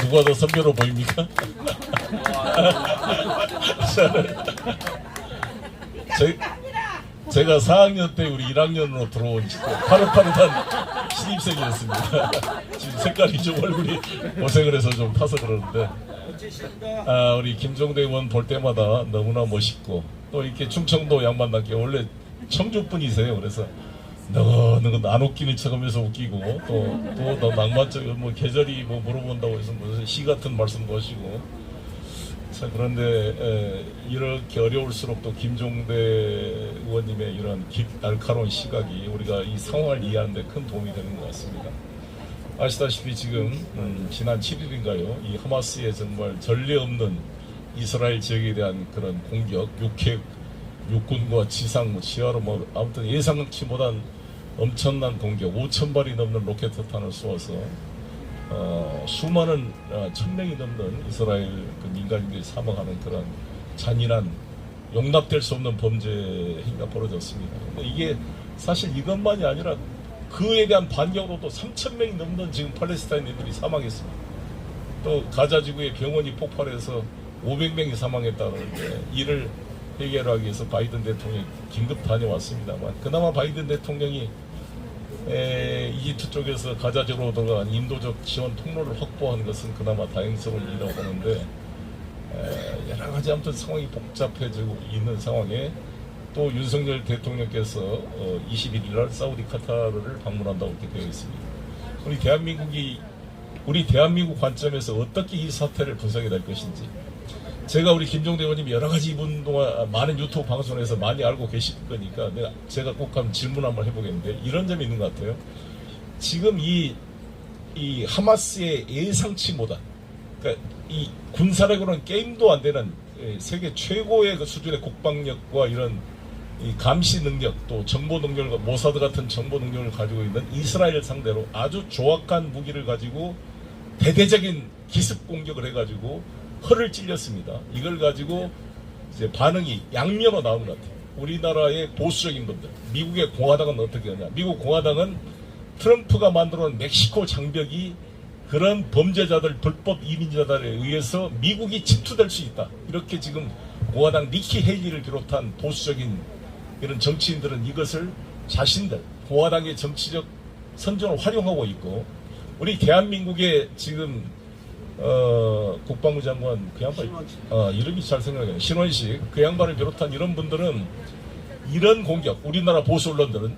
누가 더 선배로 보입니까? 제가 4학년 때 우리 1학년으로 들어온 파릇파릇한 신입생이었습니다. 지금 색깔이 좀 얼굴이 고생을 해서 좀 타서 그러는데, 우리 김종대 의원 볼 때마다 너무나 멋있고, 또 이렇게 충청도 양반답게 원래 청주분이세요. 그래서 너무 안 웃기는 척하면서 웃기고, 또 낭만적 뭐 계절이 뭐 물어본다고 해서 무슨 시 같은 말씀도 하시고. 자, 그런데 이렇게 어려울수록 또 김종대 의원님의 이런 날카로운 시각이 우리가 이 상황을 이해하는 데 큰 도움이 되는 것 같습니다. 아시다시피 지금 지난 7일인가요? 이 하마스의 정말 전례 없는 이스라엘 지역에 대한 그런 공격, 육군과 지상, 지하로 뭐 아무튼 예상치 못한 엄청난 공격, 5,000발이 넘는 로켓탄을 쏘아서 수많은 1,000명이 넘는 이스라엘 그 민간인들이 사망하는 그런 잔인한 용납될 수 없는 범죄 행위가 벌어졌습니다. 근데 이게 사실 이것만이 아니라 그에 대한 반격으로도 3,000명이 넘는 지금 팔레스타인인들이 사망했습니다. 또 가자 지구의 병원이 폭발해서 500명이 사망했다는데 이를 해결하기 위해서 바이든 대통령이 긴급 다녀왔습니다만, 그나마 바이든 대통령이 이집트 쪽에서 가자 지구로 들어간 인도적 지원 통로를 확보한 것은 그나마 다행스러운 일이라고 보는데, 여러 가지 아무튼 상황이 복잡해지고 있는 상황에 또 윤석열 대통령께서 21일 날 사우디 카타르를 방문한다고 이렇게 되어 있습니다. 우리 대한민국 관점에서 어떻게 이 사태를 분석해야 될 것인지, 제가 우리 김종대 의원님이 여러 가지 이분 동안 많은 유튜브 방송에서 많이 알고 계실 거니까 제가 꼭 한번 질문 한번 해보겠는데, 이런 점이 있는 것 같아요. 지금 이 하마스의 예상치 못한, 그러니까 이 군사력으로는 게임도 안 되는 세계 최고의 그 수준의 국방력과 이런 이 감시 능력, 또 정보 능력과 모사드 같은 정보 능력을 가지고 있는 이스라엘을 상대로 아주 조악한 무기를 가지고 대대적인 기습 공격을 해가지고 허를 찔렸습니다. 이걸 가지고 이제 반응이 양면으로 나온 것 같아요. 우리나라의 보수적인 분들, 미국의 공화당은 어떻게 하냐? 미국 공화당은 트럼프가 만들어놓은 멕시코 장벽이 그런 범죄자들, 불법 이민자들에 의해서 미국이 침투될 수 있다. 이렇게 지금 공화당 니키 헤일리를 비롯한 보수적인 이런 정치인들은 이것을 자신들, 공화당의 정치적 선전을 활용하고 있고, 우리 대한민국의 지금 국방부 장관 그 양반 이름이 잘 생각나요. 신원식 그 양반을 비롯한 이런 분들은 이런 공격, 우리나라 보수 언론들은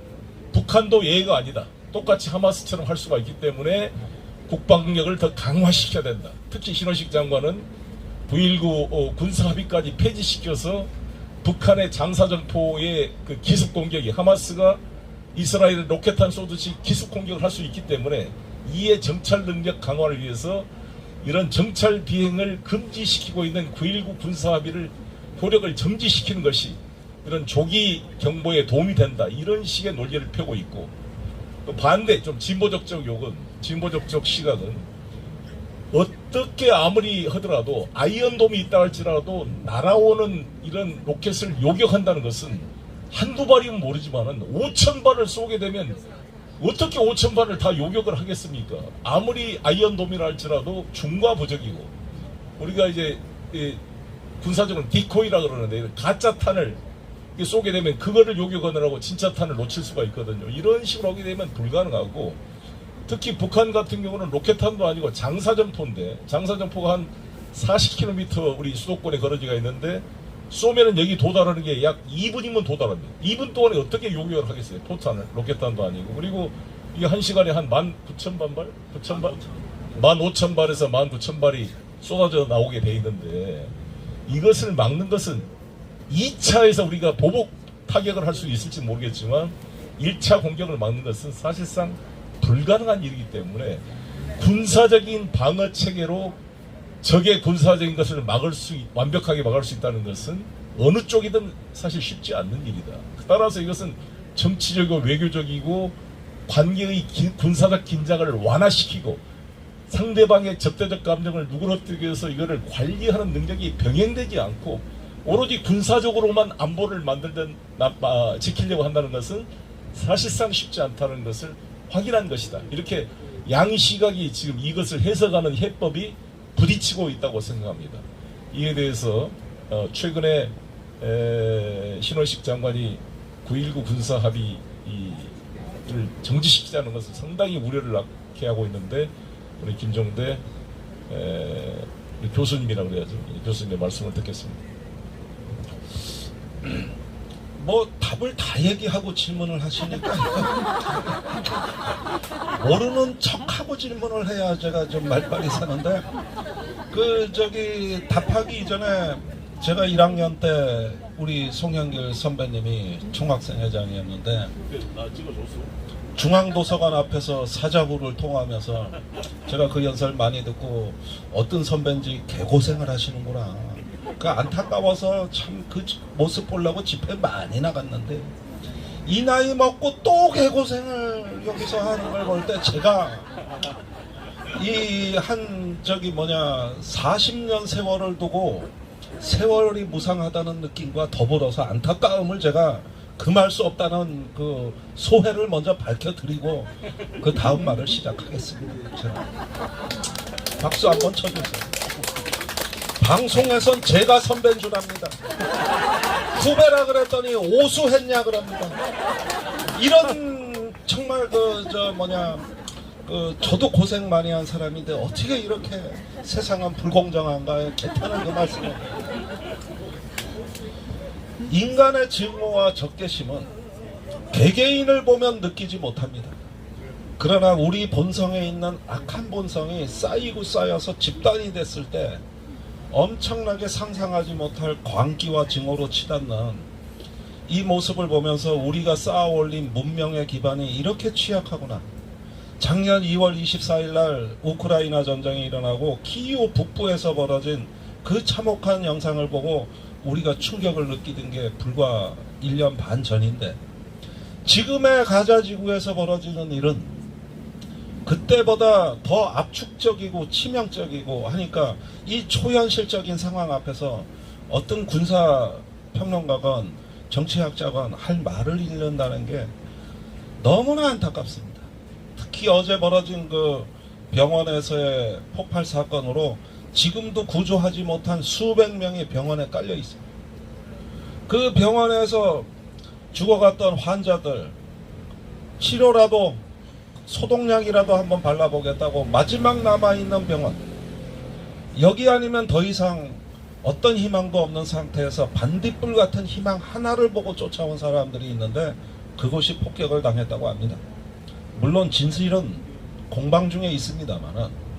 북한도 예외가 아니다, 똑같이 하마스처럼 할 수가 있기 때문에 국방력을 더 강화시켜야 된다. 특히 신원식 장관은 9.19 군사합의까지 폐지시켜서 북한의 장사정포의 그 기습 공격이, 하마스가 이스라엘에 로켓탄 쏘듯이 기습 공격을 할 수 있기 때문에 이에 정찰 능력 강화를 위해서 이런 정찰 비행을 금지시키고 있는 9.19 군사합의를 효력을 정지시키는 것이 이런 조기 경보에 도움이 된다, 이런 식의 논리를 펴고 있고, 또 반대 좀 진보적 시각은 어떻게 아무리 하더라도 아이언돔이 있다 할지라도 날아오는 이런 로켓을 요격한다는 것은 한두 발이면 모르지만은 5,000발을 쏘게 되면 어떻게 5,000발을 다 요격을 하겠습니까? 아무리 아이언돔이라 할지라도 중과부적이고, 우리가 이제 군사적으로 디코이라 그러는데 가짜 탄을 쏘게 되면 그거를 요격하느라고 진짜 탄을 놓칠 수가 있거든요. 이런 식으로 하게 되면 불가능하고, 특히 북한 같은 경우는 로켓탄도 아니고 장사정포인데, 장사정포가 한 40km 우리 수도권에 거러지가 있는데 쏘면은 여기 도달하는 게 약 2분이면 도달합니다. 2분 동안에 어떻게 요격을 하겠어요? 포탄을, 로켓탄도 아니고. 그리고 이게 1시간에 한 19,000발? 15,000발에서 19,000발이 쏟아져 나오게 돼 있는데, 이것을 막는 것은 2차에서 우리가 보복 타격을 할 수 있을지 모르겠지만 1차 공격을 막는 것은 사실상 불가능한 일이기 때문에 군사적인 방어 체계로 적의 군사적인 것을 완벽하게 막을 수 있다는 것은 어느 쪽이든 사실 쉽지 않는 일이다. 따라서 이것은 정치적이고 외교적이고 관계의 군사적 긴장을 완화시키고 상대방의 적대적 감정을 누그러뜨리기 위해서 이거를 관리하는 능력이 병행되지 않고 오로지 군사적으로만 안보를 지키려고 한다는 것은 사실상 쉽지 않다는 것을 확인한 것이다. 이렇게 양시각이 지금 이것을 해석하는 해법이 부딪히고 있다고 생각합니다. 이에 대해서 최근에 신원식 장관이 9.19 군사 합의를 정지시키자는 것은 상당히 우려를 낳게 하고 있는데, 우리 김종대 우리 교수님이라 그래야죠. 교수님의 말씀을 듣겠습니다. 뭐 답을 다 얘기하고 질문을 하시니까 모르는 척하고 질문을 해야 제가 좀 말빨이 사는데, 답하기 이전에 제가 1학년 때 우리 송영길 선배님이 총학생회장이었는데 중앙도서관 앞에서 사자후를 통하면서 제가 그 연설 많이 듣고, 어떤 선배인지 개고생을 하시는구나, 그 안타까워서 참 그 모습 보려고 집회 많이 나갔는데, 이 나이 먹고 또 개고생을 여기서 하는 걸 볼 때 제가 이 40년 세월을 두고 세월이 무상하다는 느낌과 더불어서 안타까움을 제가 금할 수 없다는 그 소회를 먼저 밝혀드리고 그 다음 말을 시작하겠습니다. 제가 박수 한번 쳐주세요. 방송에선 제가 선배인 줄 압니다. 후배라 그랬더니 오수했냐 그럽니다. 이런 정말 저도 고생 많이 한 사람인데 어떻게 이렇게 세상은 불공정한가요? 개탄한 그 말씀을. 인간의 증오와 적개심은 개개인을 보면 느끼지 못합니다. 그러나 우리 본성에 있는 악한 본성이 쌓이고 쌓여서 집단이 됐을 때 엄청나게 상상하지 못할 광기와 증오로 치닫는 이 모습을 보면서 우리가 쌓아올린 문명의 기반이 이렇게 취약하구나. 작년 2월 24일 날 우크라이나 전쟁이 일어나고 키이우 북부에서 벌어진 그 참혹한 영상을 보고 우리가 충격을 느끼던 게 불과 1년 반 전인데, 지금의 가자 지구에서 벌어지는 일은 그때보다 더 압축적이고 치명적이고 하니까 이 초현실적인 상황 앞에서 어떤 군사 평론가건 정치학자건 할 말을 잃는다는 게 너무나 안타깝습니다. 특히 어제 벌어진 그 병원에서의 폭발 사건으로 지금도 구조하지 못한 수백 명이 병원에 깔려 있습니다. 그 병원에서 죽어갔던 환자들 치료라도 소독약이라도 한번 발라보겠다고 마지막 남아있는 병원, 여기 아니면 더 이상 어떤 희망도 없는 상태에서 반딧불 같은 희망 하나를 보고 쫓아온 사람들이 있는데 그곳이 폭격을 당했다고 합니다. 물론 진실은 공방 중에 있습니다만은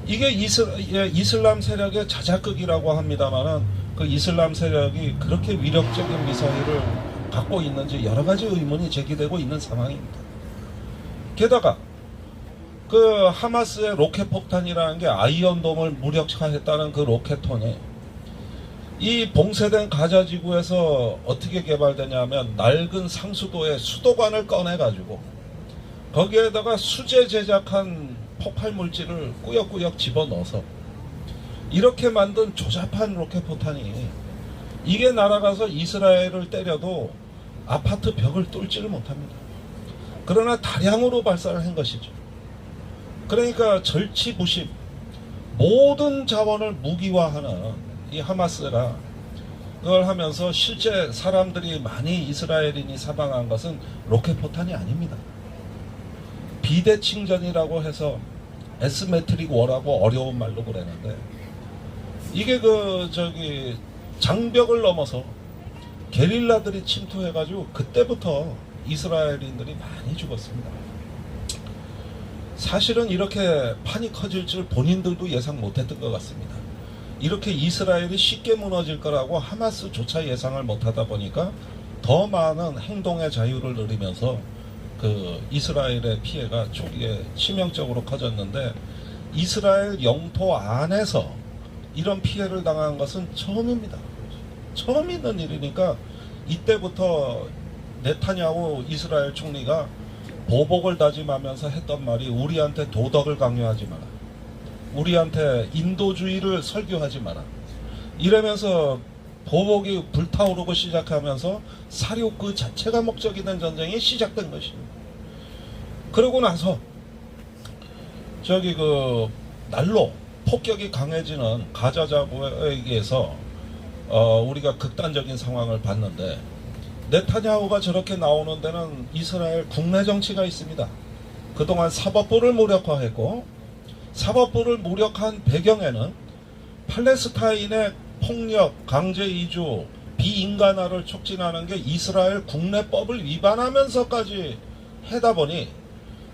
이게 이슬람 세력의 자작극이라고 합니다만은 그 이슬람 세력이 그렇게 위력적인 미사일을 갖고 있는지 여러 가지 의문이 제기되고 있는 상황입니다. 게다가 그 하마스의 로켓 폭탄이라는 게 아이언돔을 무력화했다는 그 로켓톤이 이 봉쇄된 가자 지구에서 어떻게 개발되냐면 낡은 상수도의 수도관을 꺼내가지고 거기에다가 수제 제작한 폭발 물질을 꾸역꾸역 집어넣어서 이렇게 만든 조잡한 로켓 포탄이 이게 날아가서 이스라엘을 때려도 아파트 벽을 뚫지를 못합니다. 그러나 다량으로 발사를 한 것이죠. 그러니까 절치부심, 모든 자원을 무기화하는 이 하마스가 그걸 하면서 실제 사람들이 많이 이스라엘인이 사망한 것은 로켓 포탄이 아닙니다. 비대칭전이라고 해서 에스메트릭 워라고 어려운 말로 그랬는데 이게 장벽을 넘어서 게릴라들이 침투해가지고 그때부터 이스라엘인들이 많이 죽었습니다. 사실은 이렇게 판이 커질 줄 본인들도 예상 못했던 것 같습니다. 이렇게 이스라엘이 쉽게 무너질 거라고 하마스조차 예상을 못하다 보니까 더 많은 행동의 자유를 누리면서 그 이스라엘의 피해가 초기에 치명적으로 커졌는데 이스라엘 영토 안에서 이런 피해를 당한 것은 처음입니다. 처음 있는 일이니까 이때부터 네타냐후 이스라엘 총리가 보복을 다짐하면서 했던 말이 우리한테 도덕을 강요하지 마라. 우리한테 인도주의를 설교하지 마라. 이러면서 보복이 불타오르고 시작하면서 사륙 그 자체가 목적이 된 전쟁이 시작된 것입니다. 그러고 나서 난로 폭격이 강해지는 가자 자구에 의해서 우리가 극단적인 상황을 봤는데, 네타냐후가 저렇게 나오는 데는 이스라엘 국내 정치가 있습니다. 그동안 사법부를 무력화했고, 사법부를 무력화한 배경에는 팔레스타인의 폭력, 강제 이주, 비인간화를 촉진하는 게 이스라엘 국내법을 위반하면서까지 하다 보니,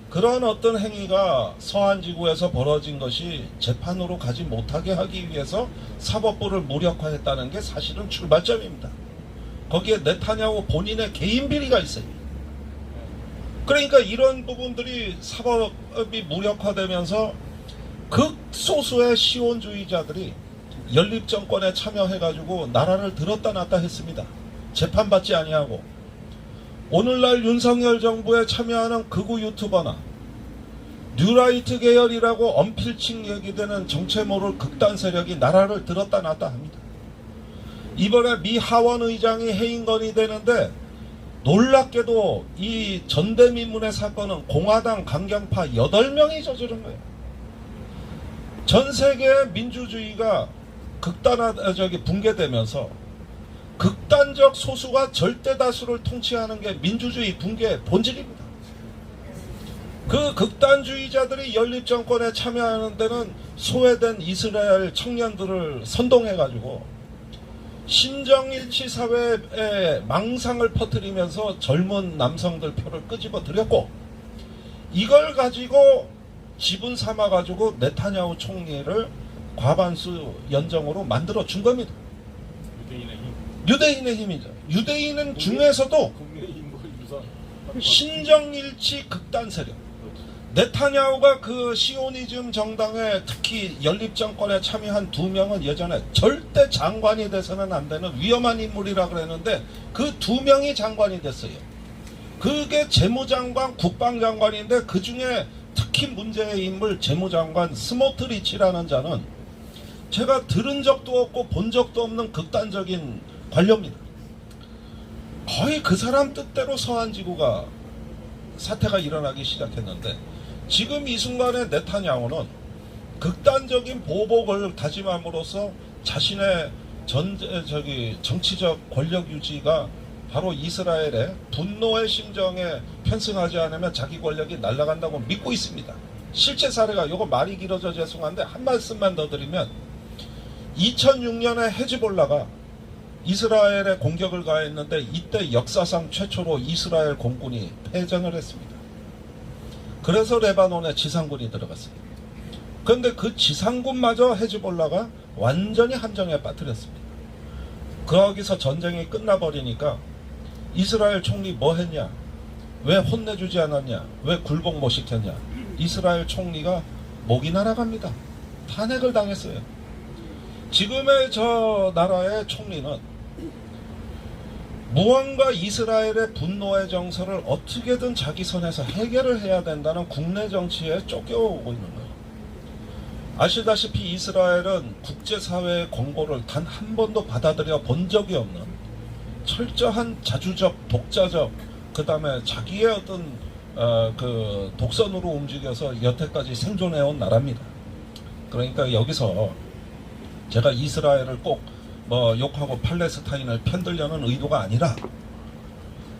그런 어떤 행위가 서한 지구에서 벌어진 것이 재판으로 가지 못하게 하기 위해서 사법부를 무력화했다는 게 사실은 출발점입니다. 거기에 네타냐후 본인의 개인 비리가 있어요. 그러니까 이런 부분들이 사법이 무력화되면서 극소수의 시온주의자들이 연립정권에 참여해가지고 나라를 들었다 놨다 했습니다. 재판받지 아니하고. 오늘날 윤석열 정부에 참여하는 극우 유튜버나 뉴라이트 계열이라고 언필칭 얘기되는 정체 모를 극단 세력이 나라를 들었다 놨다 합니다. 이번에 미 하원 의장이 해임건이 되는데, 놀랍게도 이 전대미문의 사건은 공화당 강경파 8명이 저지른 거예요. 전 세계의 민주주의가 붕괴되면서 극단적 소수가 절대 다수를 통치하는 게 민주주의 붕괴의 본질입니다. 그 극단주의자들이 연립정권에 참여하는 데는 소외된 이스라엘 청년들을 선동해가지고 신정일치 사회에 망상을 퍼뜨리면서 젊은 남성들 표를 끄집어 들였고, 이걸 가지고 지분 삼아가지고 네타냐후 총리를 과반수 연정으로 만들어 준 겁니다. 유대인의 힘이죠. 유대인 중에서도 신정일치 극단 세력, 네타냐후가 그 시오니즘 정당에 특히 연립정권에 참여한 2명은 예전에 절대 장관이 돼서는 안 되는 위험한 인물이라 그랬는데, 그 2명이 장관이 됐어요. 그게 재무장관, 국방장관인데 그 중에 특히 문제의 인물 재무장관 스모트리치라는 자는 제가 들은 적도 없고 본 적도 없는 극단적인 관료입니다. 거의 그 사람 뜻대로 서한지구가 사태가 일어나기 시작했는데, 지금 이 순간에 네타냐후는 극단적인 보복을 다짐함으로써 자신의 정치적 권력 유지가 바로 이스라엘의 분노의 심정에 편승하지 않으면 자기 권력이 날아간다고 믿고 있습니다. 실제 사례가, 요거 말이 길어져 죄송한데 한 말씀만 더 드리면, 2006년에 헤즈볼라가 이스라엘에 공격을 가했는데, 이때 역사상 최초로 이스라엘 공군이 패전을 했습니다. 그래서 레바논에 지상군이 들어갔어요. 그런데 그 지상군마저 헤즈볼라가 완전히 함정에 빠뜨렸습니다. 거기서 전쟁이 끝나버리니까 이스라엘 총리 뭐 했냐? 왜 혼내주지 않았냐? 왜 굴복 못 시켰냐? 이스라엘 총리가 목이 날아갑니다. 탄핵을 당했어요. 지금의 저 나라의 총리는 무언가 이스라엘의 분노의 정서를 어떻게든 자기 선에서 해결을 해야 된다는 국내 정치에 쫓겨오고 있는 거예요. 아시다시피 이스라엘은 국제사회의 권고를 단 한 번도 받아들여 본 적이 없는 철저한 자주적, 독자적, 그 다음에 자기의 어떤 그 독선으로 움직여서 여태까지 생존해온 나라입니다. 그러니까 여기서 제가 이스라엘을 꼭 욕하고 팔레스타인을 편들려는 의도가 아니라,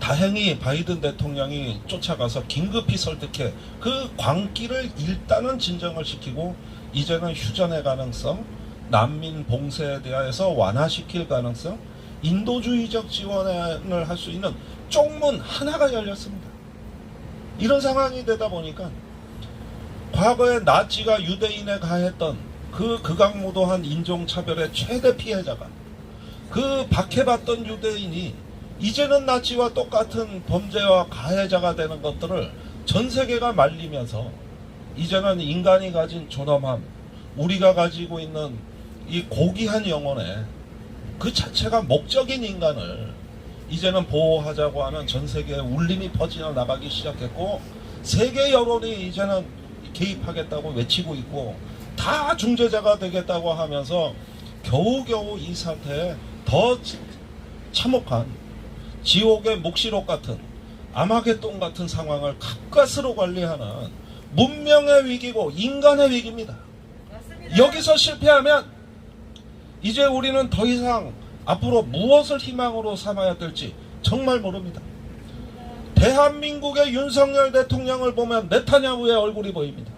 다행히 바이든 대통령이 쫓아가서 긴급히 설득해 그 광기를 일단은 진정을 시키고, 이제는 휴전의 가능성, 난민 봉쇄에 대해서 완화시킬 가능성, 인도주의적 지원을 할 수 있는 쪽문 하나가 열렸습니다. 이런 상황이 되다 보니까 과거에 나치가 유대인에 가했던 그 극악무도한 인종차별의 최대 피해자가, 그 박해받던 유대인이 이제는 나치와 똑같은 범죄와 가해자가 되는 것들을 전 세계가 말리면서, 이제는 인간이 가진 존엄함, 우리가 가지고 있는 이 고귀한 영혼에 그 자체가 목적인 인간을 이제는 보호하자고 하는 전 세계의 울림이 퍼져 나가기 시작했고, 세계 여론이 이제는 개입하겠다고 외치고 있고, 다 중재자가 되겠다고 하면서 겨우겨우 이 사태에 더 참혹한 지옥의 묵시록 같은 아마겟돈 같은 상황을 가까스로 관리하는 문명의 위기고 인간의 위기입니다. 여기서 실패하면 이제 우리는 더 이상 앞으로 무엇을 희망으로 삼아야 될지 정말 모릅니다. 대한민국의 윤석열 대통령을 보면 네타냐후의 얼굴이 보입니다.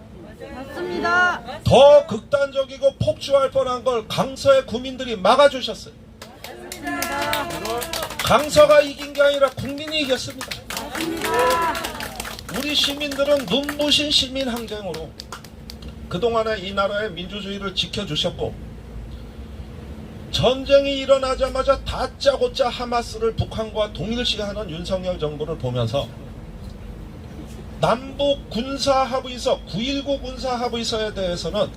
맞습니다. 더 극단적이고 폭주할 뻔한 걸 강서의 구민들이 막아주셨어요. 강서가 이긴 게 아니라 국민이 이겼습니다. 우리 시민들은 눈부신 시민 항쟁으로 그동안에 이 나라의 민주주의를 지켜주셨고, 전쟁이 일어나자마자 다짜고짜 하마스를 북한과 동일시하는 윤석열 정부를 보면서 남북 군사합의서 9.19 군사합의서에 대해서는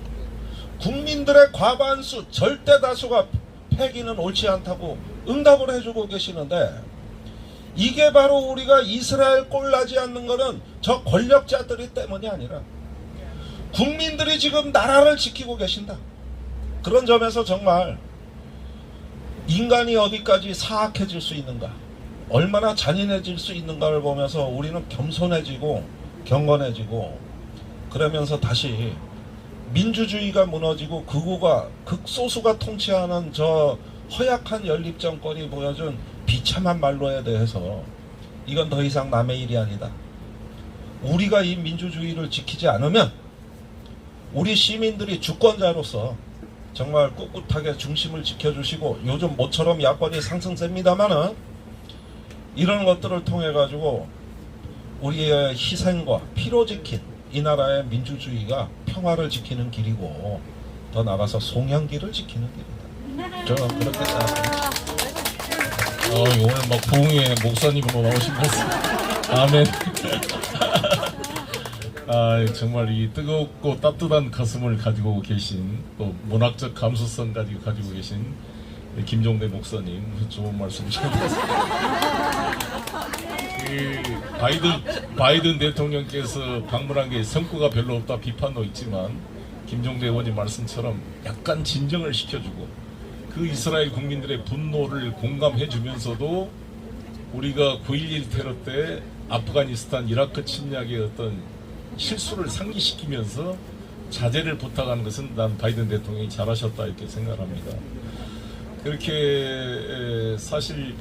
국민들의 과반수 절대 다수가 폐기는 옳지 않다고 응답을 해주고 계시는데, 이게 바로 우리가 이스라엘 꼴 나지 않는 것은 저 권력자들이 때문이 아니라 국민들이 지금 나라를 지키고 계신다. 그런 점에서 정말 인간이 어디까지 사악해질 수 있는가, 얼마나 잔인해질 수 있는가를 보면서 우리는 겸손해지고 경건해지고, 그러면서 다시 민주주의가 무너지고 극소수가 통치하는 저 허약한 연립정권이 보여준 비참한 말로에 대해서 이건 더 이상 남의 일이 아니다. 우리가 이 민주주의를 지키지 않으면 우리 시민들이 주권자로서 정말 꿋꿋하게 중심을 지켜주시고, 요즘 모처럼 야권이 상승세입니다만은 이런 것들을 통해 가지고 우리의 희생과 피로 지킨 이 나라의 민주주의가 평화를 지키는 길이고, 더 나아가서 송영기를 지키는 길이다. 저는 그렇게 생각합니다. 오늘 막 부흥의 목사님으로 나오신 것 같습니다. 아멘. 정말 이 뜨겁고 따뜻한 가슴을 가지고 계신, 또 문학적 감수성까지 가지고 계신 김종대 목사님, 좋은 말씀 주셨습니다. 바이든 대통령께서 방문한 게 성과가 별로 없다 비판도 있지만, 김종대 의원님 말씀처럼 약간 진정을 시켜주고 그 이스라엘 국민들의 분노를 공감해 주면서도 우리가 9.11 테러 때 아프가니스탄 이라크 침략의 어떤 실수를 상기시키면서 자제를 부탁하는 것은 난 바이든 대통령이 잘하셨다 이렇게 생각합니다. 그렇게 사실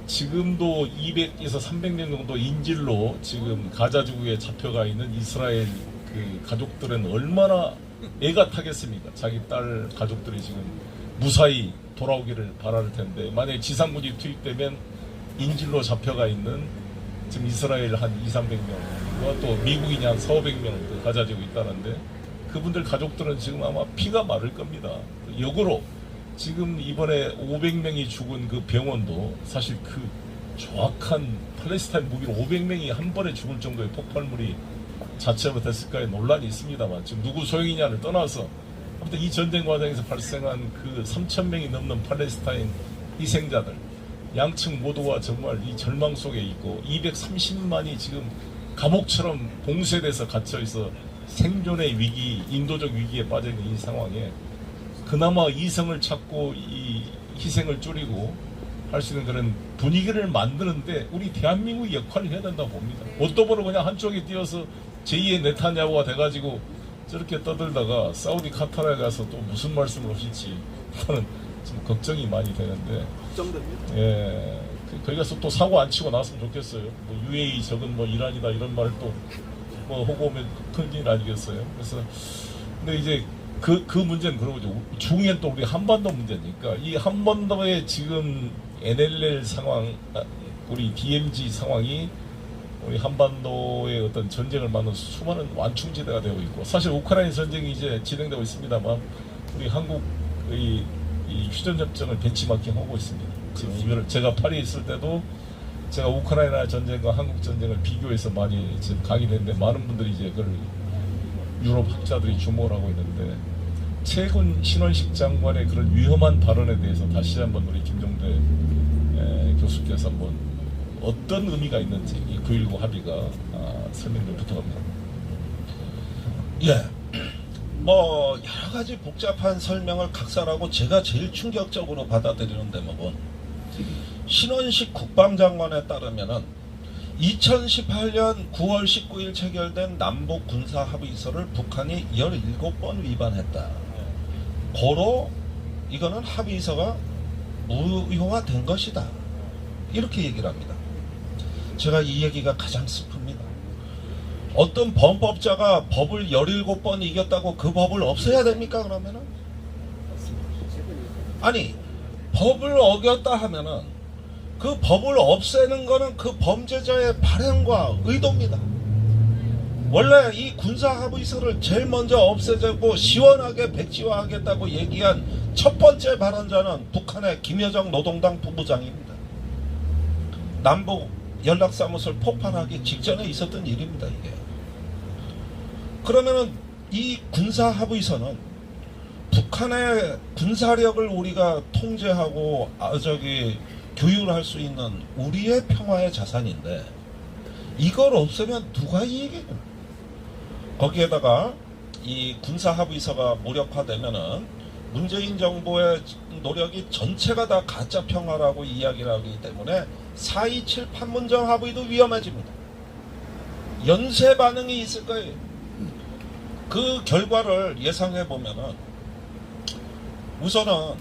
지금도 200에서 300명 정도 인질로 지금 가자지구에 잡혀가 있는 이스라엘 그 가족들은 얼마나 애가 타겠습니까? 자기 딸 가족들이 지금 무사히 돌아오기를 바랄 텐데, 만약에 지상군이 투입되면 인질로 잡혀가 있는 지금 이스라엘 한 200~300명과 또 미국인이 한 400~500명 가자지고 있다는데, 그분들 가족들은 지금 아마 피가 마를 겁니다. 역으로 지금 이번에 500명이 죽은 그 병원도 사실 그 정확한 팔레스타인 무기로 500명이 한 번에 죽을 정도의 폭발물이 자체가 됐을까에 논란이 있습니다만, 지금 누구 소용이냐를 떠나서 아무튼 이 전쟁 과정에서 발생한 그 3,000명이 넘는 팔레스타인 희생자들 양측 모두가 정말 이 절망 속에 있고, 230만이 지금 감옥처럼 봉쇄돼서 갇혀있어 생존의 위기, 인도적 위기에 빠져있는 이 상황에 그나마 이성을 찾고 이 희생을 줄이고 할 수 있는 그런 분위기를 만드는데 우리 대한민국이 역할을 해야 된다고 봅니다. 옷도보로 그냥 한쪽에 뛰어서 제2의 네타냐후가 돼가지고 저렇게 떠들다가 사우디 카타르에 가서 또 무슨 말씀을 하실지 저는 지금 걱정이 많이 되는데, 걱정됩니다. 예, 거기 가서 또 사고 안 치고 나왔으면 좋겠어요. 뭐 UAE 적은 뭐 이란이다 이런 말을 또 뭐 하고 오면 큰일 아니겠어요. 그래서 근데 이제 그 문제는 그런 거죠. 중요한 또 우리 한반도 문제니까, 이 한반도의 지금 NLL 상황, 우리 DMZ 상황이 우리 한반도의 어떤 전쟁을 막는 수많은 완충지대가 되고 있고, 사실 우크라이나 전쟁이 이제 진행되고 있습니다만 우리 한국의 이 휴전협정을 벤치마킹하고 있습니다. 지금 이거를 제가 파리에 있을 때도 제가 우크라이나 전쟁과 한국 전쟁을 비교해서 많이 지금 강의를 했는데, 많은 분들이 이제 그걸 유럽 학자들이 주목을 하고 있는데, 최근 신원식 장관의 그런 위험한 발언에 대해서 다시 한번 우리 김종대 교수께서 한번 어떤 의미가 있는지 이 9.19 합의가 설명 좀 부탁합니다. 예, 뭐 여러 가지 복잡한 설명을 각설하고 제가 제일 충격적으로 받아들이는 대목은, 신원식 국방장관에 따르면은 2018년 9월 19일 체결된 남북 군사 합의서를 북한이 17번 위반했다. 고로 이거는 합의서가 무효화된 것이다. 이렇게 얘기를 합니다. 제가 이 얘기가 가장 슬픕니다. 어떤 범법자가 법을 17번 이겼다고 그 법을 없애야 됩니까? 그러면은? 아니, 법을 어겼다 하면은 그 법을 없애는 거는 그 범죄자의 발행과 의도입니다. 원래 이 군사합의서를 제일 먼저 없애자고 시원하게 백지화하겠다고 얘기한 첫 번째 발언자는 북한의 김여정 노동당 부부장입니다. 남북 연락사무소를 폭발하기 직전에 있었던 일입니다, 이게. 그러면은 이 군사합의서는 북한의 군사력을 우리가 통제하고 교육을 할 수 있는 우리의 평화의 자산인데 이걸 없애면 누가 이익이에요? 거기에다가 이 군사합의서가 무력화되면은 문재인 정부의 노력이 전체가 다 가짜 평화라고 이야기를 하기 때문에 4.27 판문점 합의도 위험해집니다. 연쇄 반응이 있을 거예요. 그 결과를 예상해 보면은 우선은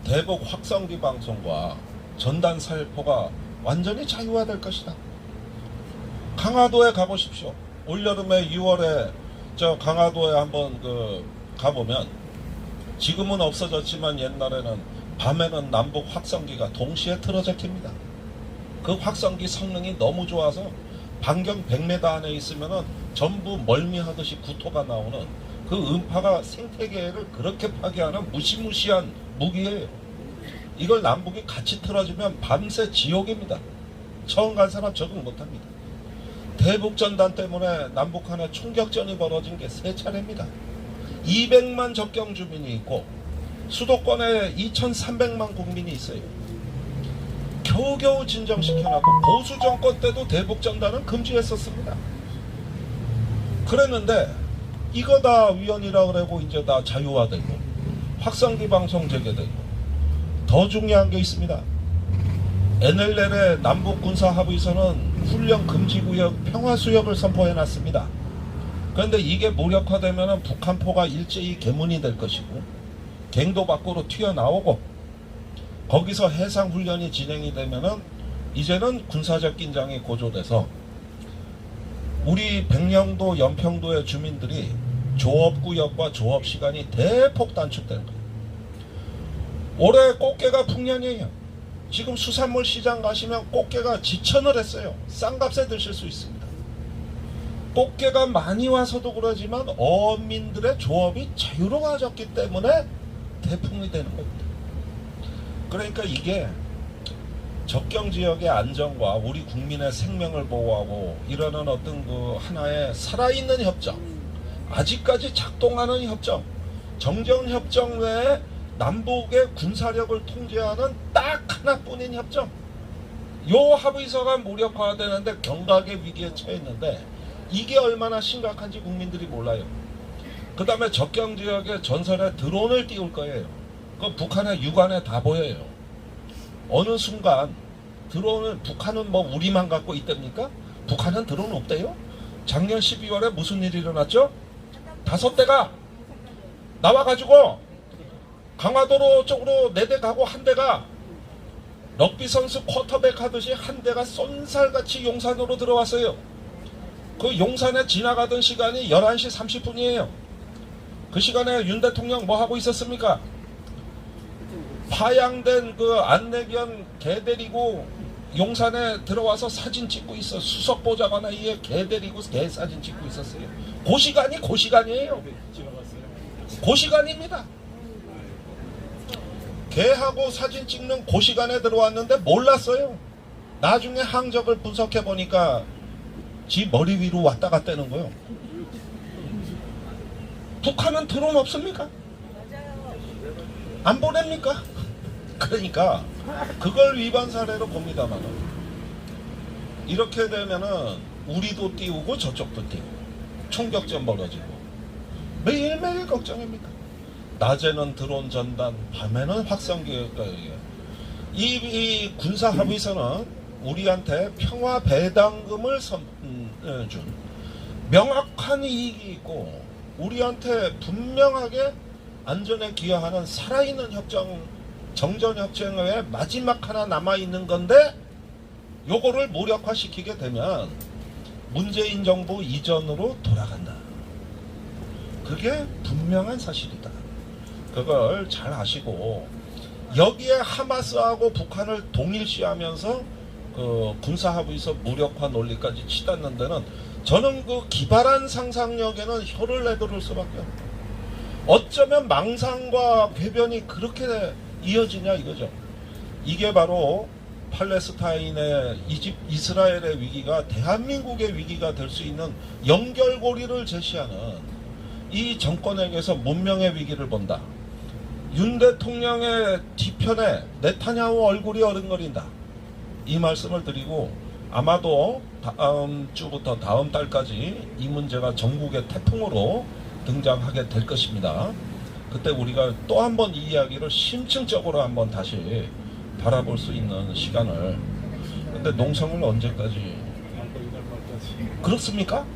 대북 확성기 방송과 전단 살포가 완전히 자유화될 것이다. 강화도에 가보십시오. 올여름에 6월에 저 강화도에 한번 가보면 지금은 없어졌지만 옛날에는 밤에는 남북 확성기가 동시에 틀어져 킵니다. 그 확성기 성능이 너무 좋아서 반경 100m 안에 있으면은 전부 멀미하듯이 구토가 나오는 그 음파가 생태계를 그렇게 파괴하는 무시무시한 무기예요. 이걸 남북이 같이 틀어주면 밤새 지옥입니다. 처음 간 사람 적응 못합니다. 대북전단 때문에 남북 간에 총격전이 벌어진 게 3차례입니다. 200만 접경 주민이 있고 수도권에 2,300만 국민이 있어요. 겨우겨우 진정시켜놨고 보수 정권 때도 대북전단은 금지했었습니다. 그랬는데 이거 다 위헌이라 그러고 이제 다 자유화되고 확성기 방송 재개되고 더 중요한 게 있습니다. NLL의 남북군사합의서는 훈련 금지구역 평화수역을 선포해놨습니다. 그런데 이게 무력화되면 북한포가 일제히 개문이 될 것이고 갱도 밖으로 튀어나오고 거기서 해상훈련이 진행이 되면은 이제는 군사적 긴장이 고조돼서 우리 백령도 연평도의 주민들이 조업구역과 조업시간이 대폭 단축되는 거예요. 올해 꽃게가 풍년이에요. 지금 수산물 시장 가시면 꽃게가 지천을 했어요. 싼 값에 드실 수 있습니다. 꽃게가 많이 와서도 그러지만 어민들의 조업이 자유로워졌기 때문에 대풍이 되는 겁니다. 그러니까 이게 접경지역의 안정과 우리 국민의 생명을 보호하고 이러는 어떤 그 하나의 살아있는 협정, 아직까지 작동하는 협정, 정전협정 외에 남북의 군사력을 통제하는 딱 하나뿐인 협정. 요 합의서가 무력화되는데 경각의 위기에 처했는데 이게 얼마나 심각한지 국민들이 몰라요. 그 다음에 접경지역에 전선에 드론을 띄울 거예요. 그 북한의 육안에 다 보여요. 어느 순간 드론을 북한은 뭐 우리만 갖고 있답니까? 북한은 드론 없대요. 작년 12월에 무슨 일이 일어났죠? 5대가 나와가지고 강화도로 쪽으로 4대 가고 한 대가 럭비 선수 쿼터백 하듯이 한 대가 쏜살같이 용산으로 들어왔어요. 그 용산에 지나가던 시간이 11시 30분이에요. 그 시간에 윤 대통령 뭐 하고 있었습니까? 파양된 그 안내견 개 데리고 용산에 들어와서 사진 찍고 있어. 수석보좌관에 의해 개 데리고 개 사진 찍고 있었어요. 그 시간이 그 시간이에요. 그 시간입니다. 개하고 사진 찍는 그 시간에 들어왔는데 몰랐어요. 나중에 항적을 분석해 보니까 지 머리 위로 왔다 갔다는 거예요. 북한은 드론 없습니까? 안 보냅니까? 그러니까 그걸 위반 사례로 봅니다만 이렇게 되면은 우리도 띄우고 저쪽도 띄우고 총격전 벌어지고 매일매일 걱정입니다. 낮에는 드론 전단, 밤에는 확성기가 이 군사 합의서는 우리한테 평화 배당금을 준 명확한 이익이 있고 우리한테 분명하게 안전에 기여하는 살아있는 협정, 정전협정의 마지막 하나 남아있는 건데 요거를 무력화시키게 되면 문재인 정부 이전으로 돌아간다. 그게 분명한 사실이다. 그걸 잘 아시고 여기에 하마스하고 북한을 동일시하면서 그 군사합의서 무력화 논리까지 치닫는 데는 저는 그 기발한 상상력에는 혀를 내두를 수밖에 없다. 어쩌면 망상과 궤변이 그렇게 이어지냐 이거죠. 이게 바로 팔레스타인의 이스라엘의 위기가 대한민국의 위기가 될 수 있는 연결고리를 제시하는 이 정권에게서 문명의 위기를 본다. 윤 대통령의 뒤편에 네타냐후 얼굴이 어른거린다. 이 말씀을 드리고 아마도 다음 주부터 다음 달까지 이 문제가 전국의 태풍으로 등장하게 될 것입니다. 그때 우리가 또 한 번 이 이야기를 심층적으로 한번 다시 바라볼 수 있는 시간을. 근데 농성을 언제까지? 그렇습니까?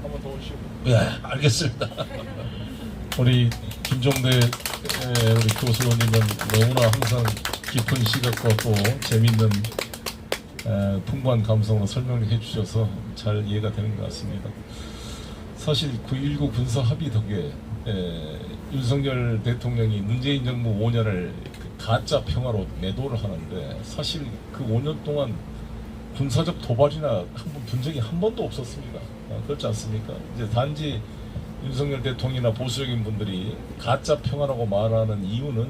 한번 더 오시고. 예, 알겠습니다. 우리 김종대 우리 교수님은 너무나 항상 깊은 시각과 또 재밌는 풍부한 감성으로 설명을 해주셔서 잘 이해가 되는 것 같습니다. 사실 9.19 군사 합의 덕에 윤석열 대통령이 문재인 정부 5년을 가짜 평화로 매도를 하는데 사실 그 5년 동안 군사적 도발이나 한 번 본 적이 한 번도 없었습니다. 그렇지 않습니까? 이제 단지 윤석열 대통령이나 보수적인 분들이 가짜 평화라고 말하는 이유는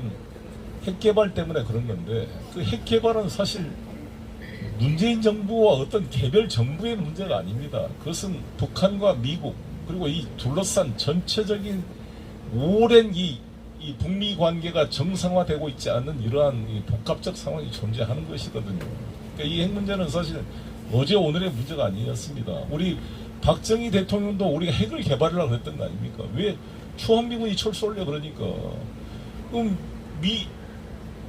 핵 개발 때문에 그런 건데 그 핵 개발은 사실 문재인 정부와 어떤 개별 정부의 문제가 아닙니다. 그것은 북한과 미국 그리고 이 둘러싼 전체적인 오랜 이 북미 관계가 정상화되고 있지 않는 이러한 이 복합적 상황이 존재하는 것이거든요. 그러니까 이 핵 문제는 사실 어제 오늘의 문제가 아니었습니다. 우리 박정희 대통령도 우리가 핵을 개발하려고 했던 거 아닙니까? 왜 주한미군이 철수하려 그러니까. 그럼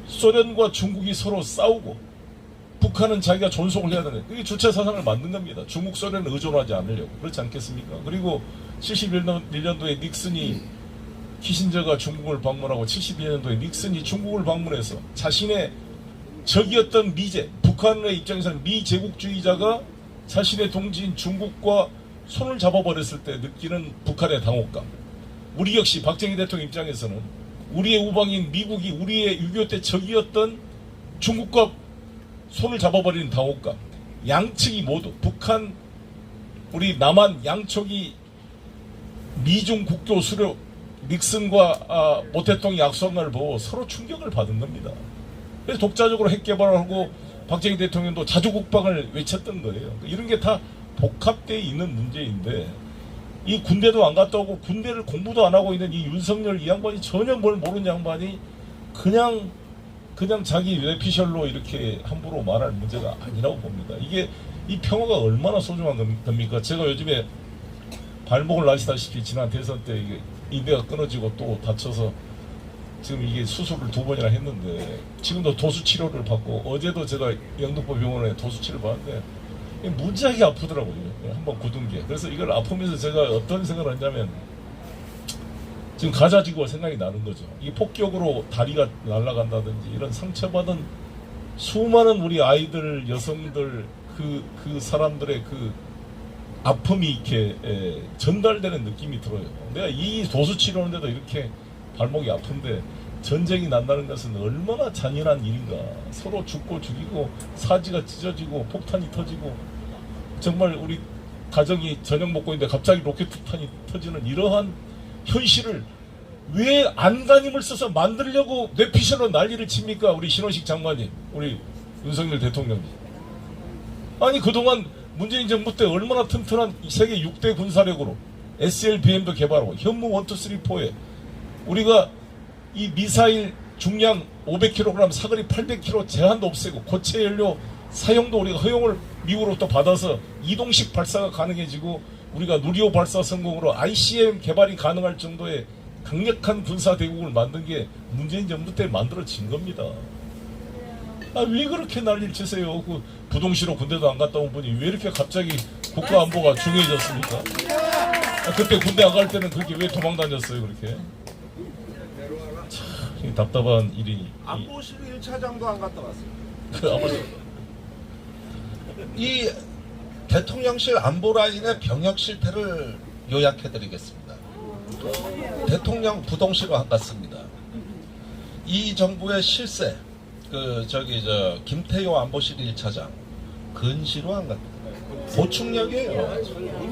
소련과 중국이 서로 싸우고 북한은 자기가 존속을 해야 되는 그게 주체 사상을 만든 겁니다. 중국 소련을 의존하지 않으려고. 그렇지 않겠습니까? 그리고 71년도에 닉슨이 키신저가 중국을 방문하고 72년도에 닉슨이 중국을 방문해서 자신의 적이었던 미제, 북한의 입장에서는 미제국주의자가 자신의 동지인 중국과 손을 잡아버렸을 때 느끼는 북한의 당혹감. 우리 역시 박정희 대통령 입장에서는 우리의 우방인 미국이 우리의 6.25 때 적이었던 중국과 손을 잡아버리는 당혹감. 양측이 모두 북한, 우리 남한 양쪽이 미중 국교 수료 닉슨과 모 대통령이 약속한 걸 보고 서로 충격을 받은 겁니다. 그래서 독자적으로 핵 개발을 하고 박정희 대통령도 자주국방을 외쳤던 거예요. 이런 게 다 복합되어 있는 문제인데 이 군대도 안 갔다 오고 군대를 공부도 안 하고 있는 이 윤석열 이 양반이 전혀 뭘 모르는 양반이 그냥 자기 뇌피셜로 이렇게 함부로 말할 문제가 아니라고 봅니다. 이게 이 평화가 얼마나 소중한 겁니까? 제가 요즘에 발목을 아시다시피 지난 대선 때 이게 인대가 끊어지고 또 다쳐서 지금 이게 수술을 2번이나 했는데 지금도 도수 치료를 받고 어제도 제가 영등포 병원에 도수 치료를 받았는데 무지하게 아프더라고요. 한번 굳은 게. 그래서 이걸 아프면서 제가 어떤 생각을 했냐면 지금 가자지구가 생각이 나는 거죠. 이 폭격으로 다리가 날아간다든지 이런 상처받은 수많은 우리 아이들, 여성들 그 사람들의 그 아픔이 이렇게 전달되는 느낌이 들어요. 내가 이 도수 치료하는데도 이렇게 발목이 아픈데 전쟁이 난다는 것은 얼마나 잔인한 일인가. 서로 죽고 죽이고 사지가 찢어지고 폭탄이 터지고 정말 우리 가정이 저녁 먹고 있는데 갑자기 로켓 폭탄이 터지는 이러한 현실을 왜 안간힘을 써서 만들려고 뇌피셜로 난리를 칩니까? 우리 신원식 장관님, 우리 윤석열 대통령이. 아니 그동안 문재인 정부 때 얼마나 튼튼한 세계 6대 군사력으로 SLBM도 개발하고 현무 1, 2, 3, 4에 우리가 이 미사일 중량 500kg, 사거리 800km 제한도 없애고 고체 연료 사용도 우리가 허용을 미국으로부터 받아서 이동식 발사가 가능해지고 우리가 누리호 발사 성공으로 ICBM 개발이 가능할 정도의 강력한 군사 대국을 만든 게 문재인 정부 때 만들어진 겁니다. 왜 그렇게 난리를 치세요? 그 부동시로 군대도 안 갔다 온 분이 왜 이렇게 갑자기 국가 안보가 중요해졌습니까? 그때 군대 안 갈 때는 그렇게 왜 도망 다녔어요, 그렇게? 답답한 일이 안보실 1차장도 안 갔다 왔어요. 그 아무래도 이 대통령실 안보 라인의 병역 실태를 요약해드리겠습니다. 대통령 부동시로 안 갔습니다. 이 정부의 실세, 김태효 안보실 1차장 근시로 안 갔다. 보충역이에요.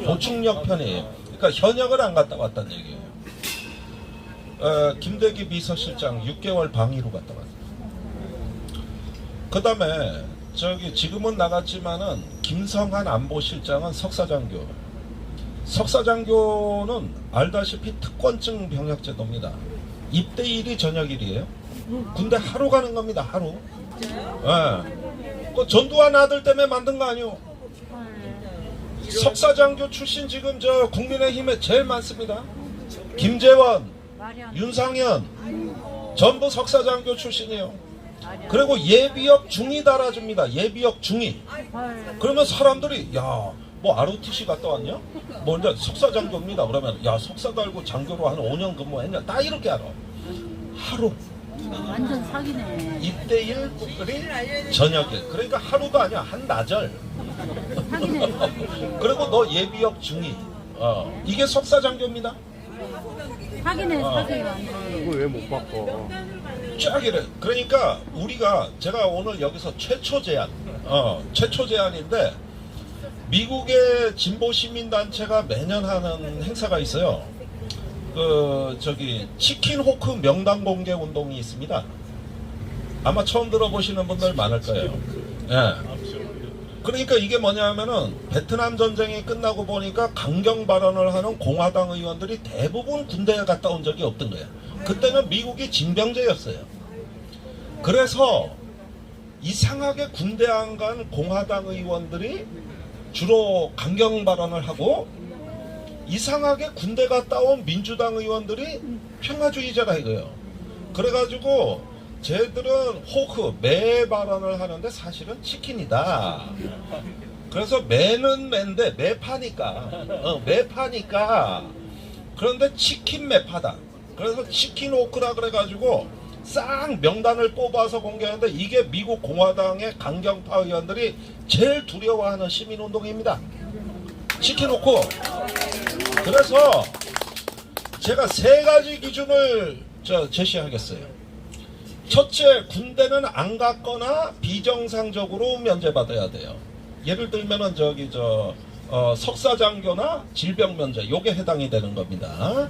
보충역 편이에요. 그러니까 현역을 안 갔다 왔다는 얘기예요. 김대기 비서실장 6개월 방위로 갔다 왔어요. 그 다음에 지금은 나갔지만은 김성한 안보실장은 석사장교. 석사장교는 알다시피 특권증 병역제도입니다. 입대일이 저녁일이에요. 군대 하루 가는 겁니다. 하루. 예. 그 전두환 아들 때문에 만든 거 아니오? 석사장교 출신 지금 국민의힘에 제일 많습니다. 김재원, 윤상현 전부 석사장교 출신이에요. 그리고 예비역 중위 달아줍니다. 예비역 중위. 그러면 사람들이 뭐 ROTC 갔다 왔냐? 뭐 이제 석사장교입니다. 그러면 석사 달고 장교로 한 5년 근무했냐? 다 이렇게 알아. 하루. 완전 사기네. 입대일이 저녁일. 그러니까 하루도 아니야. 한나절. 사기네. 그리고 너 예비역 중위. 이게 석사장교입니다. 사기네, 사기. 이거 왜 못 바꿔? 쫙 이래. 그러니까 제가 오늘 여기서 최초 제안인데 미국의 진보 시민단체가 매년 하는 행사가 있어요. 치킨 호크 명단 공개 운동이 있습니다. 아마 처음 들어보시는 분들 많을 거예요. 예. 그러니까 이게 뭐냐면은 베트남 전쟁이 끝나고 보니까 강경 발언을 하는 공화당 의원들이 대부분 군대에 갔다 온 적이 없던 거예요. 그때는 미국이 징병제였어요. 그래서 이상하게 군대 안 간 공화당 의원들이 주로 강경 발언을 하고 이상하게 군대 갔다 온 민주당 의원들이 평화주의자라 이거예요. 그래가지고 쟤들은 매 발언을 하는데 사실은 치킨이다. 그래서 매는 매인데 매파니까 그런데 치킨 매파다. 그래서 치킨 호크라 그래가지고 싹 명단을 뽑아서 공개하는데 이게 미국 공화당의 강경파 의원들이 제일 두려워하는 시민운동입니다. 치킨 호크. 그래서 제가 3가지 기준을 제시하겠어요. 첫째, 군대는 안 갔거나 비정상적으로 면제받아야 돼요. 예를 들면은 석사장교나 질병 면제, 요게 해당이 되는 겁니다.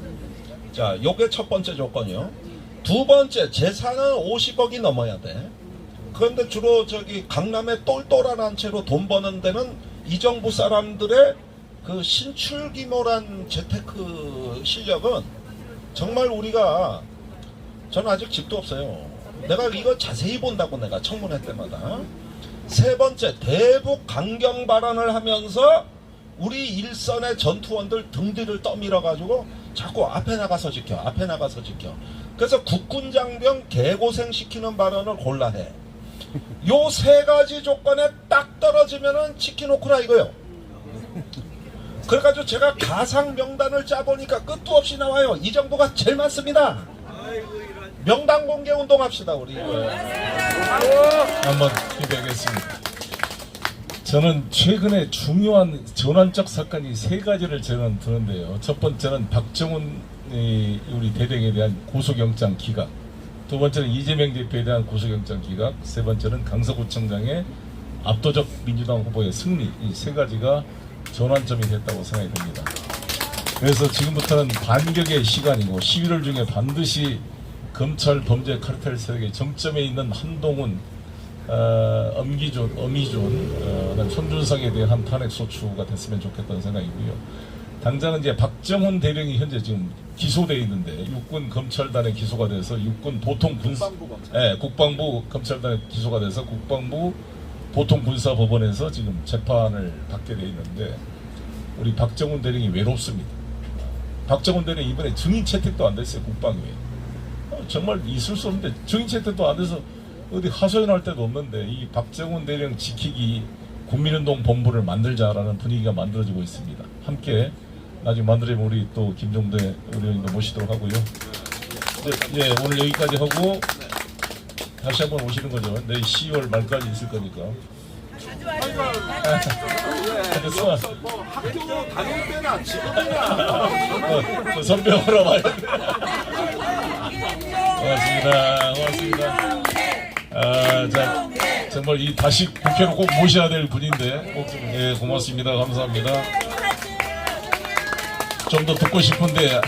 자, 요게 첫 번째 조건이요. 두 번째, 재산은 50억이 넘어야 돼. 그런데 주로 강남의 똘똘한 채로 돈 버는 데는 이 정부 사람들의 그 신출귀몰한 재테크 실력은 정말 저는 아직 집도 없어요. 내가 이거 자세히 본다고 내가 청문회 때마다. 세 번째, 대북 강경 발언을 하면서 우리 일선의 전투원들 등 뒤를 떠밀어 가지고 자꾸 앞에 나가서 지켜. 그래서 국군 장병 개고생 시키는 발언을 골라 해. 요 3가지 조건에 딱 떨어지면은 치킨 호크라 이거요. 그래가지고 제가 가상 명단을 짜보니까 끝도 없이 나와요. 이 정도가 제일 많습니다. 명단 공개 운동합시다 우리. 한번 기대하겠습니다. 저는 최근에 중요한 전환적 사건이 3가지를 저는 드는데요. 첫 번째는 박정훈 우리 대령에 대한 고소영장 기각, 두 번째는 이재명 대표에 대한 고소영장 기각, 세 번째는 강서구청장의 압도적 민주당 후보의 승리, 이 3가지가 전환점이 됐다고 생각이 듭니다. 그래서 지금부터는 반격의 시간이고 11월 중에 반드시 검찰 범죄 카르텔 세력의 정점에 있는 한동훈, 어미존, 손준성에 대한 탄핵 소추가 됐으면 좋겠다는 생각이고요. 당장은 이제 박정훈 대령이 현재 지금 기소되어 있는데 육군 검찰단에 기소가 돼서 육군 보통 국방부 검찰단에 기소가 돼서 국방부 보통군사법원에서 지금 재판을 받게 되어 있는데 우리 박정훈 대령이 외롭습니다. 박정훈 대령이 이번에 증인 채택도 안 됐어요. 국방위에. 정말 있을 수 없는데 증인 채택도 안 돼서 어디 하소연할 데도 없는데 이 박정훈 대령 지키기 국민운동 본부를 만들자라는 분위기가 만들어지고 있습니다. 함께 나중에 만들어지면 우리 또 김종대 의원님도 모시도록 하고요. 예, 오늘 여기까지 하고 다시 한번 오시는 거죠. 내일 10월 말까지 있을 거니까. 됐어. 학교 다닐 때나 지금이나 선배하러 와야 돼. 고맙습니다. 자, 정말 이 다시 국회로 꼭 모셔야 될 분인데, 꼭, 예, 고맙습니다. 감사합니다. 좀 더 듣고 싶은데,